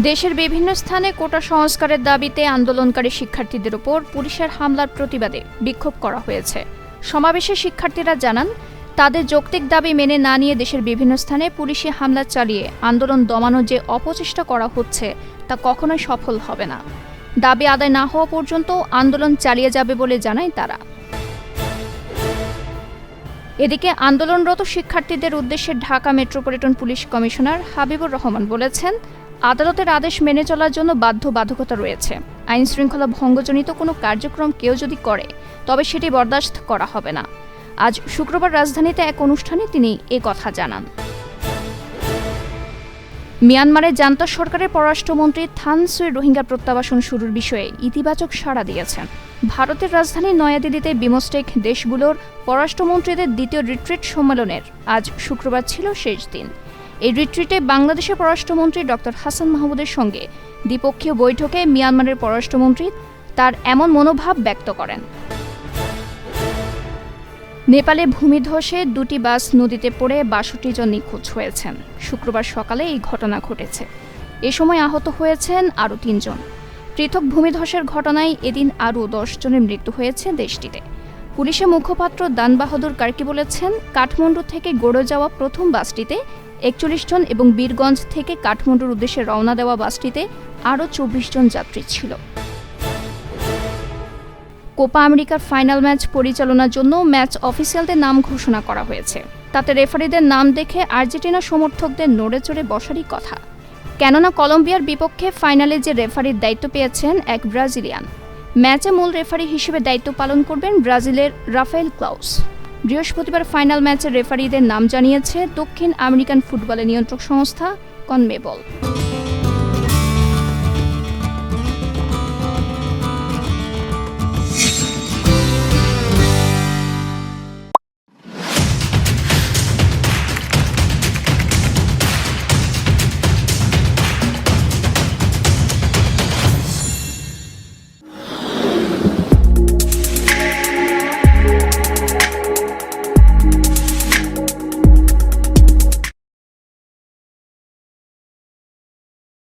দেশের বিভিন্ন স্থানে কোটা সংস্কারের দাবিতে আন্দোলনকারী শিক্ষার্থীদের উপর পুলিশের হামলার প্রতিবাদে বিক্ষোভ করা হয়েছে। সমাবেশে শিক্ষার্থীরা জানান, তাদের যৌক্তিক দাবি মেনে না নিয়ে দেশের বিভিন্ন স্থানে পুলিশি হামলা চালিয়ে আন্দোলন দমানোর যে অপচেষ্টা করা হচ্ছে তা কখনোই সফল হবে না। দাবি আদায় না হওয়া পর্যন্ত আন্দোলন চালিয়ে যাবে বলে জানায় তারা। এদিকে আন্দোলনরত শিক্ষার্থীদের উদ্দেশ্যে Dhaka metropolitan police commissioner Habibur Rahman বলেছেন, আদালতের আদেশ মেনে চলার জন্য বাধ্যবাধকতা রয়েছে। আইন শৃঙ্খলা ভঙ্গজনিত কোনো কার্যক্রম কেউ যদি করে তবে সেটি বরদাস্ত করা হবে না। আজ শুক্রবার রাজধানীতে এক অনুষ্ঠানে তিনি কথা জানান। মিয়ানমারের জান্তা সরকারের পররাষ্ট্রমন্ত্রী থান সুই রোহিঙ্গা প্রত্যাবাসন শুরুর বিষয়ে ইতিবাচক সাড়া দিয়েছেন। ভারতের রাজধানী নয়াদিল্লিতে বিমস্টেক দেশগুলোর পররাষ্ট্রমন্ত্রীদের দ্বিতীয় রিট্রিট সম্মেলনের আজ শুক্রবার ছিল শেষ দিন। এই রিট্রিটে বাংলাদেশের পররাষ্ট্রমন্ত্রী ডক্টর হাসান মাহমুদের সঙ্গে দ্বিপক্ষীয় বৈঠকে মিয়ানমারের পররাষ্ট্রমন্ত্রী তার এমন মনোভাব ব্যক্ত করেন। নেপালে ভূমিধসে দুটি বাস নদীতে পড়ে ৬২ জন নিখোঁজ হয়েছেন। শুক্রবার সকালে এই ঘটনা ঘটেছে। এ সময় আহত হয়েছেন আরও ৩ জন। পৃথক ভূমিধসের ঘটনায় এদিন আরও ১০ জনের মৃত্যু হয়েছে দেশটিতে। পুলিশের মুখপাত্র দান বাহাদুর কার্কি বলেছেন, কাঠমান্ডু থেকে গড়ে যাওয়া প্রথম বাসটিতে ৪১ জন এবং বীরগঞ্জ থেকে কাঠমান্ডুর উদ্দেশ্যে রওনা দেওয়া বাসটিতে আরও ২৪ জন যাত্রী ছিল। কোপা আমেরিকার ফাইনাল ম্যাচ পরিচালনার জন্য ম্যাচ অফিসিয়ালদের নাম ঘোষণা করা হয়েছে। তাতে রেফারিদের নাম দেখে আর্জেন্টিনা সমর্থকদের নড়ে চড়ে বসারই কথা। কেননা কলম্বিয়ার বিপক্ষে ফাইনালে যে রেফারির দায়িত্ব পেয়েছেন এক ব্রাজিলিয়ান। ম্যাচে মূল রেফারি হিসেবে দায়িত্ব পালন করবেন ব্রাজিলের রাফায়েল ক্লাউস। বৃহস্পতিবার ফাইনাল ম্যাচের রেফারিদের নাম জানিয়েছে দক্ষিণ আমেরিকান ফুটবলের নিয়ন্ত্রক সংস্থা কনমেবল।